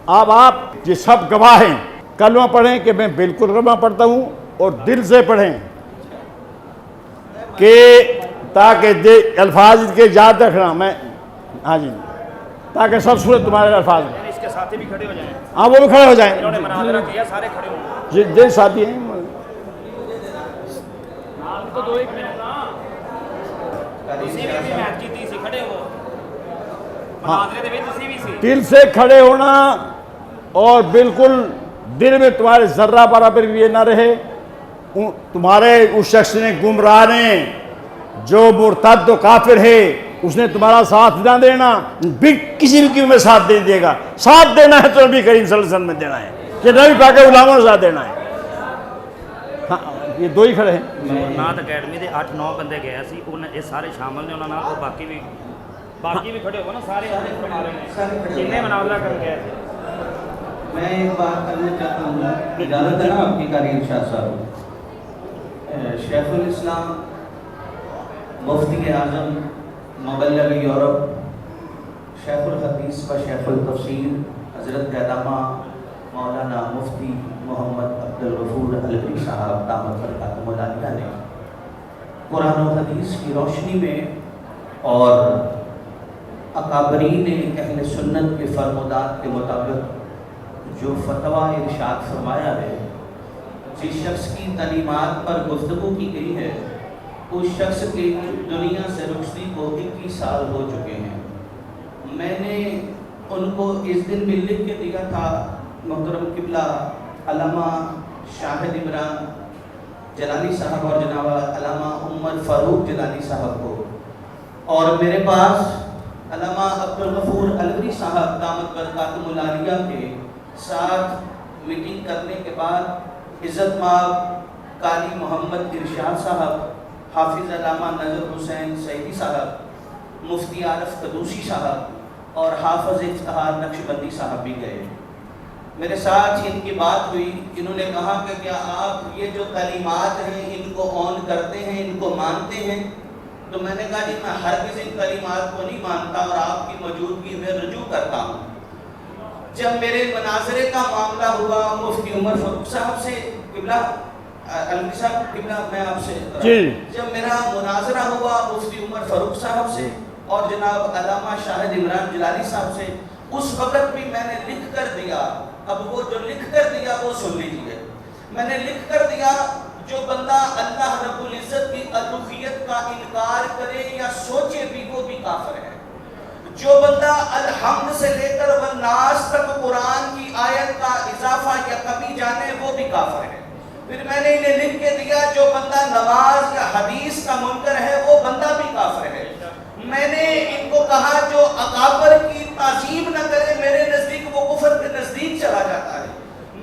اب آپ یہ سب گواہ ہیں، کلمہ پڑھیں کہ میں بالکل کلمہ پڑھتا ہوں، اور دل سے پڑھیں کہ تاکہ الفاظ کے یاد رکھنا میں ہاں جی، تاکہ سب صورت تمہارے الفاظ میں. اس کے ساتھی بھی کھڑے ہو جائیں. ہاں وہ بھی کھڑے ہو جائیں. انہوں نے مناظرہ کیا، سارے کھڑے ہوں. جن ساتھی ہیں تو دو ایک منٹ میچ کی سی کھڑے ہو مناظرے دے وچ تسی بھی سی. دل سے کھڑے ہونا، اور بالکل دل میں تمہارے ذرہ برابر بھی یہ نہ رہے تمہارے اس شخص نے، گمراہ نے، جو مرتد و کافر ہے، اس نے تمہارا ساتھ نہ دینا، بھی کسی بھی قیمت میں ساتھ دے دے گا. ساتھ دینا ہے تو نبی کریم صلی اللہ علیہ وسلم میں دینا ہے، کہ نبی پاک کے غلاموں کا ساتھ دینا ہے. ہاں یہ دو ہی کھڑے ہیں. نعت اکیڈمی دے 8-9 بندے گئے سی، یہ سارے شامل نے، انہوں نے باقی بھی کھڑے ہو نا، سارے جنہیں مناظرہ کر گئے تھے. میں ایک بات کرنا چاہتا ہوں، اجازت ہے نا آپ کی قاری ارشاد صاحب؟ شیخ الاسلام مفتی اعظم مبلغ یورپ، شیخ الحدیث و شیخ التفسیر حضرت علامہ مولانا مفتی محمد عبدالغفور الوی صاحب دامت برکاتہ العالیہ نے قرآن و حدیث کی روشنی میں اور اکابرین اہل سنت کے فرمودات کے مطابق جو فتویٰ ارشاد فرمایا ہے، جس شخص کی تعلیمات پر گفتگو کی گئی ہے، اس شخص کے دنیا سے رخصتی کو 21 سال ہو چکے ہیں. میں نے ان کو اس دن بھی لکھ کے دیا تھا محترم قبلہ علامہ شاہد عمران جلالی صاحب اور جناب علامہ عمر فاروق جلالی صاحب کو، اور میرے پاس علامہ عبدالغفور الوی صاحب دامت برکاتہ العالیہ کے ساتھ میٹنگ کرنے کے بعد عزت مآب قاری محمد ارشاد صاحب، حافظ علامہ نظر حسین سعیدی صاحب، مفتی عارف قدوسی صاحب اور حافظ افتخار نقشبندی صاحب بھی گئے. میرے ساتھ ان کی بات ہوئی، انہوں نے کہا کہ کیا آپ یہ جو تعلیمات ہیں ان کو آن کرتے ہیں، ان کو مانتے ہیں؟ تو میں نے کہا جی میں ہرگز ان تعلیمات کو نہیں مانتا اور آپ کی موجودگی میں رجوع کرتا ہوں. جب میرے مناظرے کا معاملہ ہوا مفتی عمر فاروق صاحب سے، قبلہ الوی صاحب قبلہ میں آپ سے، جب میرا مناظرہ ہوا مفتی عمر فاروق صاحب سے اور جناب علامہ شاہد عمران جلالی صاحب سے، اس وقت بھی میں نے لکھ کر دیا. اب وہ جو لکھ کر دیا وہ سن لیجیے. میں نے لکھ کر دیا جو بندہ اللہ رب العزت کی الوہیت کا انکار کرے یا سوچے بھی وہ بھی کافر ہے. جو بندہ الحمد سے لے کر والناس تک قرآن کی آیت کا اضافہ یا کمی جانے وہ بھی کافر ہے. پھر میں نے انہیں لکھ کے دیا جو بندہ نماز یا حدیث کا منکر ہے وہ بندہ بھی کافر ہے. میں نے ان کو کہا جو اکابر کی تعظیم نہ کرے میرے نزدیک وہ کفر کے نزدیک چلا جاتا ہے.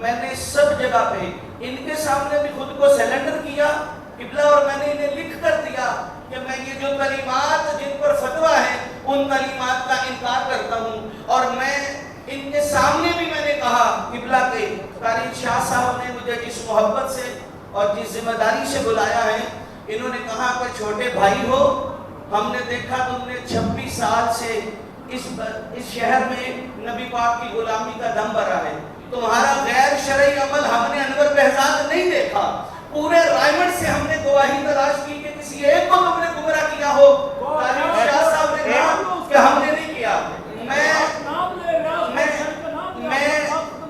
میں نے سب جگہ پہ ان کے سامنے بھی خود کو سیلنڈر کیا قبلہ، اور میں نے انہیں لکھ کر دیا کہ میں یہ جو تعلیمات جن پر فتویٰ ہے ان تعلیمات کا انکار کرتا ہوں. اور میں ان کے سامنے بھی میں نے کہا قبلہ کے قاری شاہ صاحب نے مجھے جس محبت سے اور جس ذمہ داری سے بلایا ہے، انہوں نے کہا کہ چھوٹے بھائی ہو، ہم نے دیکھا تم نے 26 سال سے اس شہر میں نبی پاک کی غلامی کا دم بھرا ہے. تمہارا غیر شرعی عمل ہم نے انور بہزاد نہیں دیکھا. پورے رائمنڈ سے ہم نے گواہی تلاش کی کہ کسی ایک کو تم نے گمراہ کیا ہو. قاری شاہ صاحب نے کہا کہ ہم نے نہیں کیا.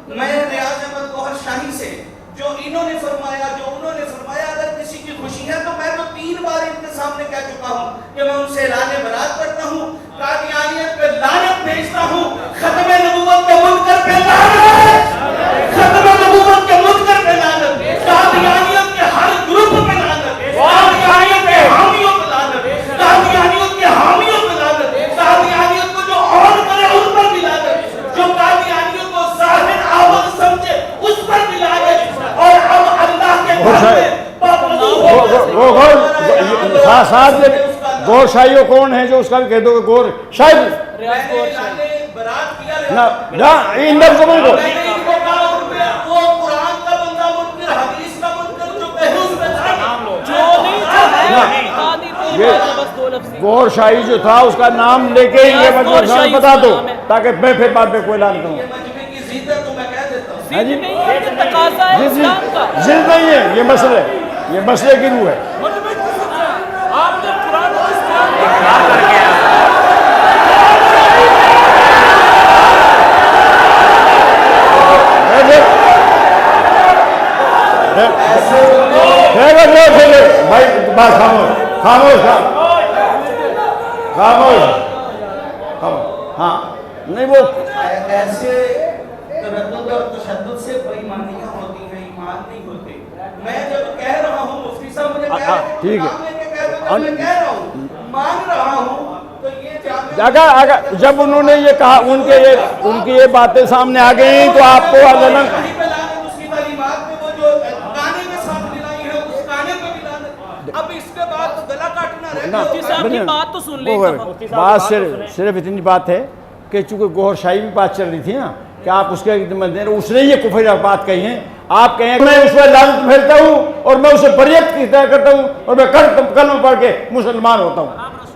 میں ریاض احمد گوہر شاہی سے جو انہوں نے فرمایا، جو انہوں نے فرمایا، اگر کسی کی خوشی ہے تو میں تو 3 بار ان کے سامنے کہہ چکا ہوں کہ میں ان سے اعلان برات کرتا ہوں، قادیانیت پہ لعنت بھیجتا ہوں، ختم نبوت کے منکر پہ لعنت، ختم نبوت کے منکر پہ لعنت، قادیانیت کے ہر گروپ پہ لعنت، قادیانیت کے حامیوں پہ لعنت، قادیانیت کے حامیوں پہ لعنت، قادیانیت کو جو آن کرے اس پر بھی لعنت، جو قادیانیت کو ظاہر آول سمجھے اس پر بھی لعنت. اور اب اللہ کے گور شاہیوں کون ہے جو اس کا بھی کہہ دو کہ گور شاہد گور شاہی جو تھا اس کا نام لے کے یہ مجھے بتا دو تاکہ میں پھر بعد میں کوئی اعلان کروں. जिद है तो मैं कह देता हूँ। हाँ जी नहीं है, ये तकाज़ा है इस्लाम का। जिद नहीं है, ये मसले की रूह है। आपने कुरान और इस्लाम को इकरार करके आया। भाई बात खामोश हाँ नहीं वो ऐसे तरद्दुद और तशद्दुद से बेईमानियां होती हैं, ईमान नहीं होते। मैं जब कह रहा हूँ मुफ्ती साहब मुझे कह रहे हैं, ठीक है। नाम लेके कह रहे हैं, मैं कह रहा हूँ मान रहा हूँ, तो ये अगर जब उन्होंने ये कहा उनकी ये बातें सामने आ गई तो आपको आंदोलन कहीं पे लानत उसकी तालीमात में वो जो गाने में साथ मिलाई है उस गाने पे भी लानत। अब इसके बाद तो गला काटना रह गया। मुफ्ती साहब की बात तो सुन ले। बात सिर्फ इतनी बात है कि चूंकि गोहर शाही भी बात चल रही थी ना कि आप उसके उसने ये कुफर बात कही है, आप कहें मैं उस पर लानत फैलता हूँ और मैं उसे बरियत की तरह करता हूँ और मैं कलमा पढ़ के मुसलमान होता हूँ।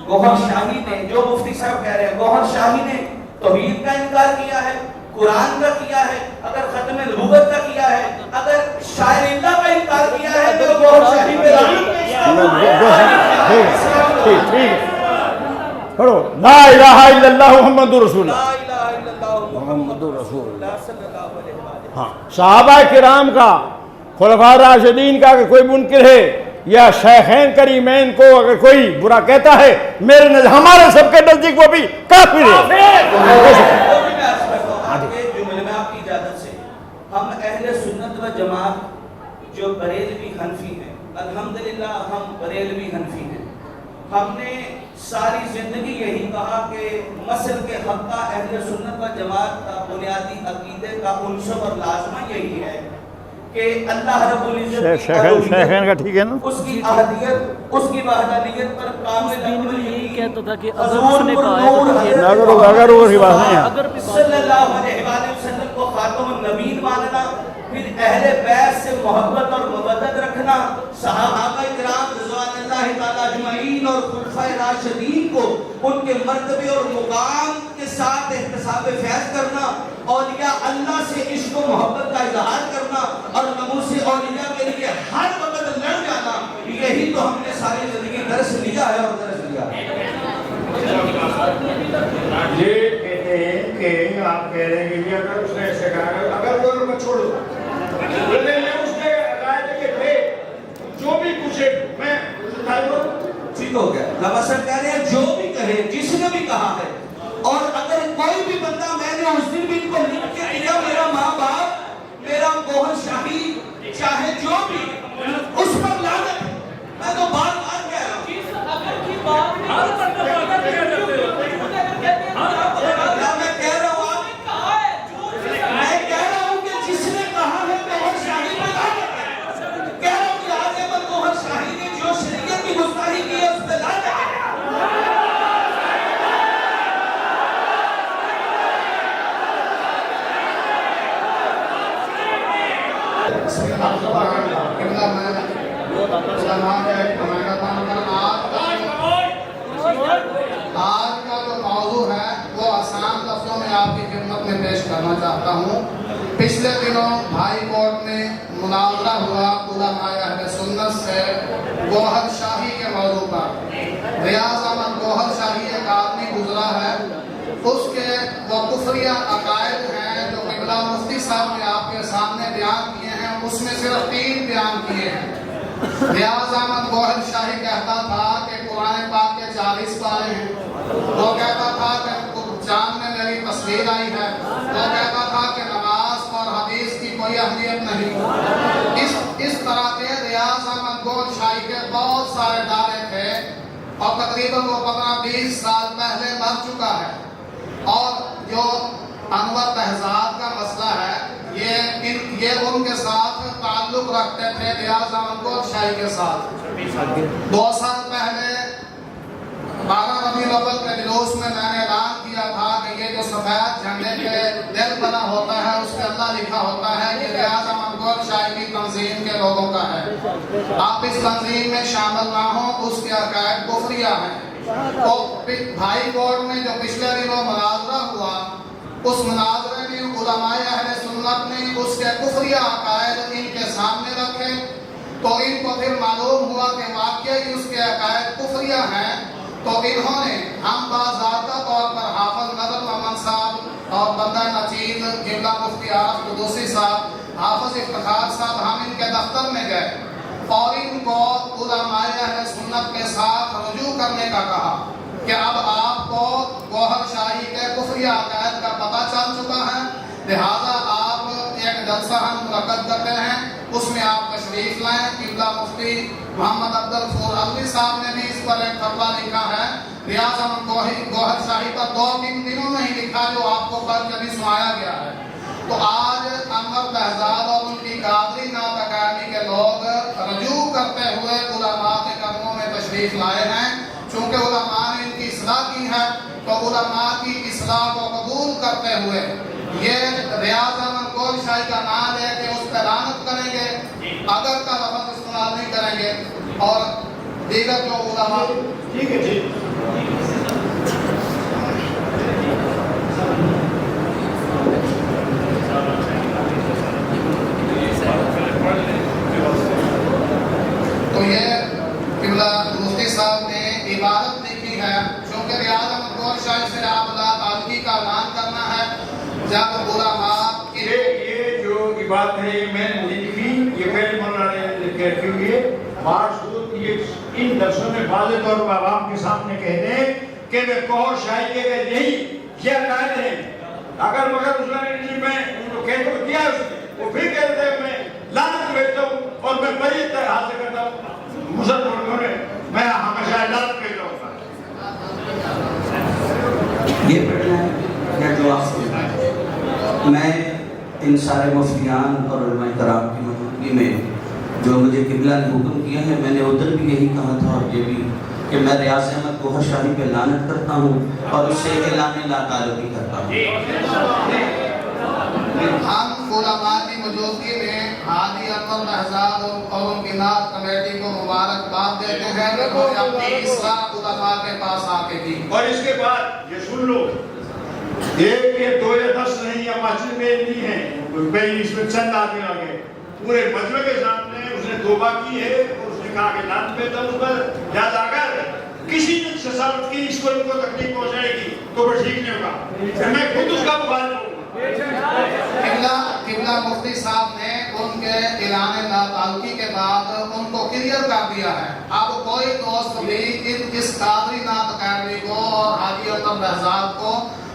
गौहर शाही ने, जो मुफ्ती साहब कह रहे हैं, गौहर शाही ने तौहीद का इनकार किया है, कुरान का किया है, अगर खत्म नबूवत का किया है, अगर शायरिल्लाह का इनकार किया है तो गौहर शाही पे ठीक पढ़ो ला इलाहा इल्लल्लाह मुहम्मदुर रसूलुल्लाह। ला इलाहा इल्लल्लाह मुहम्मदुर रसूलुल्लाह सल्लल्लाहु अलैहि वसल्लम। हाँ सहाबा किराम का, खुलफा राशिदीन का अगर कोई मुनकिर है या शेखैन करीमैन को अगर कोई बुरा कहता है, मेरे हमारे सबके नजदीक वो भी काफिर है। जुमले में आपकी इजाजत से हम अहले सुन्नत व जमात जो बरेलवी हनफी हैं, अल्हम्दुलिल्लाह हम बरेलवी हनफी हैं। हमने सारी जिंदगी यही कहा कि मसल के हक़ का अहले सुन्नत व जमात का बुनियादी अकीदे का उनसब और लाजमा यही है कि अल्लाह रब्बुल इज्जत शेखैन का ठीक है ना, उसकी अहदियत, उसकी वहदानियत पर कामिल अमल यही कहता था कि हज़ूर अगर उसने कहा है तो ये अगर वो की बात नहीं है। अगर भी बात सल्लल्लाहु अलैहि वसल्लम को खातमुन नबीय्यीन मानना, फिर अहले बैत से मोहब्बत और मवद्दत रखना, सहाबा इकराम रिज़वानुल्लाहि तआला अजमईन और खुलफाए राशिदीन को उनके मर्तबे और मुकाम के साथ इहतिसाब फैज़ करना, औलिया अल्लाह से इश्क और मोहब्बत का इजहार करना और नमूसे औलिया के लिए हर वक्त लड़ जाना, यही तो हमने सारी जिंदगी दर्स लिया है और दर्स लिया है। ये कहते हैं कि आप कह रहे हैं कि अगर उसने ऐसे कहा अगर वो मैं छोड़ दो उसने के थे जो भी पूछे मैं ठीक हो गया। नवासर कह रहे हैं जो भी कहे, जिसने भी कहा है, और अगर कोई भी बंदा, मैंने उस दिन भी इनको लिख के दिया, मेरा माँ बाप, मेरा गौहर शाही, चाहे जो भी, उस पर लानत है। मैं तो बार बार कह रहा हूँ अगर की बात मैं कह रहा हूँ मैं कह रहा हूँ कि जिसने कहा है गौहर शाही पे लानत है। कह रहा हूँ कि आज़म गौहर शाही ने जो शरीयत की गुस्ताखी की है उस पे लानत है। आज का जो मौजू है वो आसान लफ्ज़ों में आपकी खिदमत में पेश करना चाहता हूँ। पिछले दिनों हाई कोर्ट में मुनाज़रा हुआ उलमाए अहले सुन्नत से गौहर शाही के मौजू पर। रियाज अहमद गौहर शाही एक आदमी गुजरा है, उसके वो कुफरिया अकायद हैं जो क़िबला मुफ्ती साहब ने आपके सामने बयान किए हैं, उसमें सिर्फ 3 बयान किए हैं। रियाज अहमद गौहर शाही कहता था कि कुरान पाक के 40 पारे हैं। वो कहता था कि चांद में मेरी तस्वीर आई है। वो कहता था कि नमाज और हदीस की कोई अहमियत नहीं। इस तरह के रियाज अहमद गौहर शाही के बहुत सारे दावे थे और तकरीबन वो 15-20 साल पहले मर चुका है। और जो अनवर तहज़ाब का मसला है ये उनके साथ ताल्लुक रखते थे रियाज अहमद गौहर शाही के साथ। 2 साल पहले 12 रबीउल अव्वल के जुलूस में मैंने ऐलान किया था कि ये जो सफेद झंडे पे दिल बना होता है उस पे अल्लाह लिखा होता है, ये रियाज अहमद गौहर शाही की तंजीम के लोगों का है। आप इस तंजीम में शामिल ना हो, उसके अकायद कुफरिया हैं। तो भाई कोर्ट में जो पिछले दिनों मुनाज़रा हुआ, उस मुनाज़रे में उलमाए अहले सुन्नत ने उसके कुफरिया अकायद इनके सामने रखे तो इनको फिर मालूम हुआ कि वाकई उसके अकायद कुफरिया हैं। तो इन्होंने हम बाज़ाब्ता तौर पर हाफिज नदर मोहम्मद साहब और बंदा नचीद क़िबला मुफ्ती आरफ कुदूसी साहब, हाफिज इफ्तिखार साहब, हम इनके दफ्तर में गए और इनको उलमाए अहले सुन्नत के साथ रुजू करने का कहा कि अब आपको गौहर शाही के कुफरिया अकायद का पता चल चुका है, लिहाजा आप एक जलसा हम मुनक्कद करते हैं, उसमें आप तशरीफ लाएं। क़िबला मुफ्ती मोहम्मद अब्दुल फूल अलवी साहब ने भी इस पर एक फतवा लिखा है, रियाज अहमद गौहर शाही पर 2-3 दिनों में ही लिखा जो आपको कल कभी सुनाया गया है। तो आज अनवर बहजाद और उनकी कादरी नात अकादमी के लोग रजू करते हुए उलमा के कदमों में तशरीफ लाए हैं। चूँकि उलमा ने इनकी इस्लाह की है तो उलमा की इस्लाह को कबूल करते हुए ये रियाज अहमद गौहर शाही का नाम लेके उस पर लानत करेंगे अगर का लफ्ज़ इस्तेमाल नहीं करेंगे और दीगर जो उलमा। ठीक है, ठीक। तो ये क़िबला मुफ्ती साहब ने इबारत लिखी है, क्योंकि रियाज अहमद गौहर शाही से आप ताल्लुकी का ऐलान करना है जब उलमा ये जो इबारत है ये मैंने नहीं लिखी, ये पहले मौलाना ने लिख के हुए मासूद ये इन दर्शों में वाज़े तौर पर आवाम के सामने कह दें कि वे गौहर शाही के यही ये अकायद है। अगर मगर उसने मैं उनको कह तो किया उसने, वो फिर कहते हैं मैं लानत भेजता हूँ और मैं बड़ी तरह से करता हूँ मुसलमानों ने, मैं हमेशा लानत भेजता हूँ। ये पढ़ना है या जो आप मैं इन सारे मुफ्तियान और उलमाए कराम की मौजूदगी में जो मुझे क़िबला ने हुक्म किया है, मैंने उधर भी यही कहा था और ये भी कि मैं रियाज अहमद गौहर शाही पे लानत करता हूँ और उससे ऐलान ला ताल्लुकी करता हूँ। हम उलमा की मौजूदगी में हाजी अनवर बहजाद और उनकी नात कमेटी को मुबारकबाद देते हैं और अपनी इस्लाह उलमा के पास आके की। और इसके बाद ये सुन लो, एक या 2 या 10 नहीं या मस्जिद में नहीं है, भाई इसमें चंद आदमी आ गए, पूरे मजमे के सामने उसने तौबा की है और उसने कहा कि लानत भेजता हूं उस पर, याद आकर किसी ने ससावट की इसको इनको तकलीफ पहुंचाएगी तो वो ठीक नहीं होगा, मैं खुद उसका मुखालिफ हूं। क़िबला मुफ्ती साहब ने उनके ऐलान नाताल्लुकी के बाद उनको क्लियर कर दिया है। अब कोई दोस्त भी इस कादरी नात अकादमी को और हाजी अनवर बहजाद को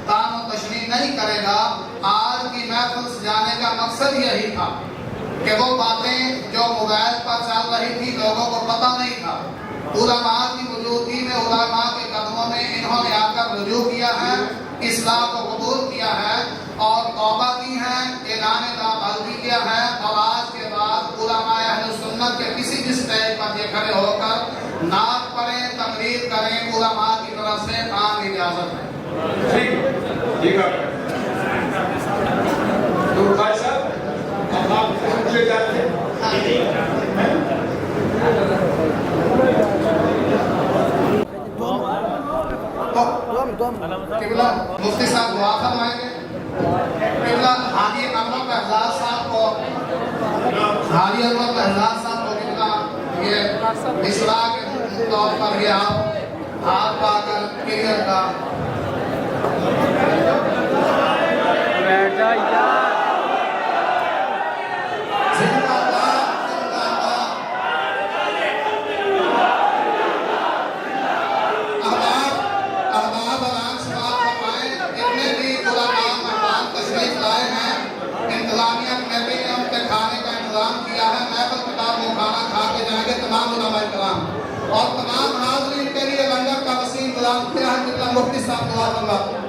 तानो तशरीह नहीं करेगा। आज की महफिल सजाने का मकसद यही था कि वो बातें जो मोबाइल पर चल रही थी लोगों को पता नहीं था, उलमा की मौजूदगी में उलमा के कदमों में इन्होंने आकर रुजू किया है, इस्लाम को कबूल किया है और तौबा की है, ऐलान नाताल्लुकी किया है और आज के बाद उलमा अहले सुन्नत के किसी भी स्टेज पर ये खड़े होकर नात पढ़ें, तकरीर करें, उलमा की तरफ से आम इजाजत है। ठीक है, तो भाई साहब अब आप पूछे जाते हैं। क़िबला मुफ्ती साहब दुआ फरमाएंगे। क़िबला हाजी अनवर बहजाद साहब को क़िबला ये इस्लाह के तौर पर ये आप हाथ पाकर क्लियर का और तमाम हाज़रीन के लिए लंगर का वसीम इंतज़ाम किया है। मुफ्ती साहब दुआ फरमाएं।